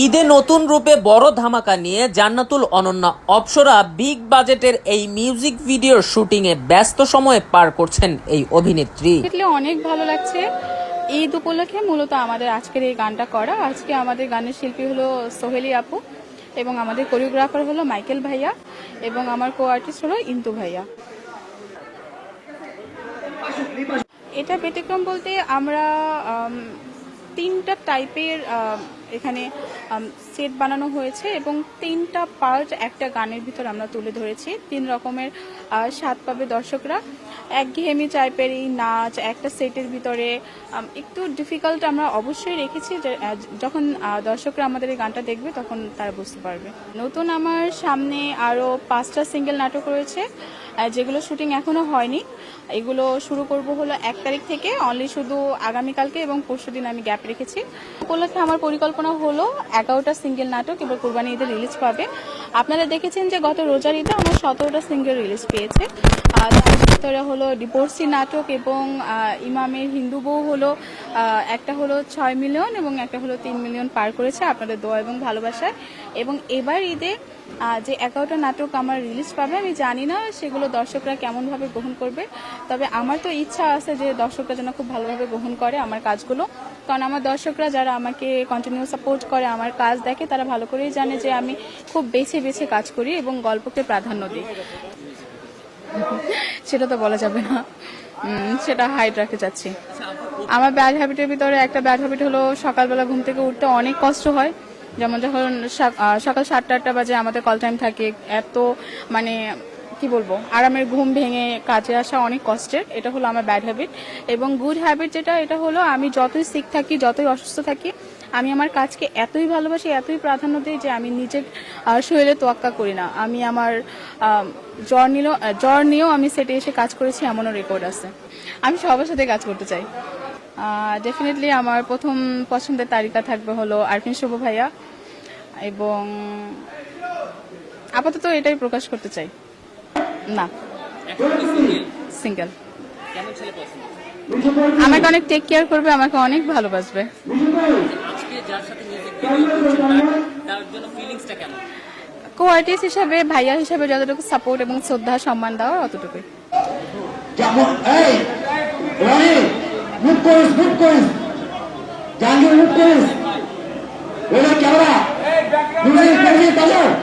ঈদে নতুন রূপে বড় ধামাকা নিয়ে জান্নাতুল অনন্যা অপ্সরা বিগ বাজেটের এই মিউজিক ভিডিওর শুটিংয়ে ব্যস্ত সময়ে পার করছেন এই অভিনেত্রী। অনেক ভালো লাগছে। ঈদ উপলক্ষে মূলত আমাদের আজকের এই গানটা করা। আজকে আমাদের গানের শিল্পী হলো সোহেলি আপু এবং আমাদের কোরিওগ্রাফার হলো মাইকেল ভাইয়া এবং আমার কো আর্টিস্ট হলো ইন্তু ভাইয়া। এটা ব্যতিক্রম বলতে আমরা তিনটা টাইপের এখানে সেট বানানো হয়েছে এবং তিনটা পার্ট একটা গানের ভিতর আমরা তুলে ধরেছি। 3 রকমের স্বাদ পাবে দর্শকরা। একঘেয়েমি টাইপের এই নাচ একটা সেটের ভিতরে একটু ডিফিকাল্ট আমরা অবশ্যই রেখেছি, যখন দর্শকরা আমাদের এই গানটা দেখবে তখন তারা বুঝতে পারবে। নতুন আমার সামনে আরও 5টা সিঙ্গেল নাটক রয়েছে যেগুলো শুটিং এখনো হয়নি। এগুলো শুরু করব হলো 1 তারিখ থেকে, অনলি শুধু আগামীকালকে এবং পরশুদিন আমি গ্যাপ রেখেছি। উপলক্ষে আমার পরিকল্পনা হলো 11টা সিঙ্গেল নাটক এবার কোরবানি ঈদে রিলিজ পাবে। আপনারা দেখেছেন যে গত রোজার ঈদে আমার 17টা সিঙ্গেল রিলিজ পেয়েছে। তার ভিতরে হলো ডিভোর্সি নাটক এবং ইমামের হিন্দু বউ হলো একটা হলো 6 মিলিয়ন এবং একটা হলো 3 মিলিয়ন পার করেছে আপনাদের দোয়া এবং ভালোবাসায়। এবং এবার ঈদে যে 11টা নাটক আমার রিলিজ পাবে, আমি জানি না সেগুলো দর্শকরা কেমনভাবে গ্রহণ করবে, তবে আমার তো ইচ্ছা আছে যে দর্শকরা যেন খুব ভালোভাবে গ্রহণ করে আমার কাজগুলো। কারণ আমার দর্শকরা যারা আমাকে কন্টিনিউ সাপোর্ট করে, আমার কাজ দেখে, তারা ভালো করেই জানে যে আমি খুব বেছে বেছে কাজ করি এবং গল্পকে প্রাধান্য দিই। সেটা তো বলা যাবে না, সেটা হাইড রাখতে চাচ্ছি। আমার ব্যাড হ্যাবিটের ভিতরে একটা ব্যাড হ্যাবিট হলো সকালবেলা ঘুম থেকে উঠতে অনেক কষ্ট হয়। যেমন যখন সকাল 7টা বাজে আমাদের কল টাইম থাকে, এত মানে কি বলবো, আরামের ঘুম ভেঙে কাজে আসা অনেক কষ্টের। এটা হলো আমার ব্যাড হ্যাবিট। এবং গুড হ্যাবিট যেটা, এটা হলো আমি যতই সিক থাকি, যতই অসুস্থ থাকি, আমি আমার কাজকে এতই ভালোবাসি, এতই প্রাধান্য দিই যে আমি নিজের শরীরে তোয়াক্কা করি না। আমি আমার জ্বর নিয়েও আমি সেটে এসে কাজ করেছি, এমনও রেকর্ড আছে। আমি সবার সাথে কাজ করতে চাই। ডেফিনেটলি আমার প্রথম পছন্দের তালিকা থাকবে হলো আরফিন শুভ ভাইয়া, এবং আপাতত এটাই প্রকাশ করতে চাই। না, সিঙ্গেল। আমাকে অনেক টেক কেয়ার করবে, আমাকে অনেক ভালোবাসবে। কো আর্টিস্ট হিসাবে, ভাইয়া হিসাবে যতটুকু সাপোর্ট এবং শ্রদ্ধা সম্মান দেওয়া অতটুকুই। জাহাঙ্গীর মুখ করিস, ক্যামেরা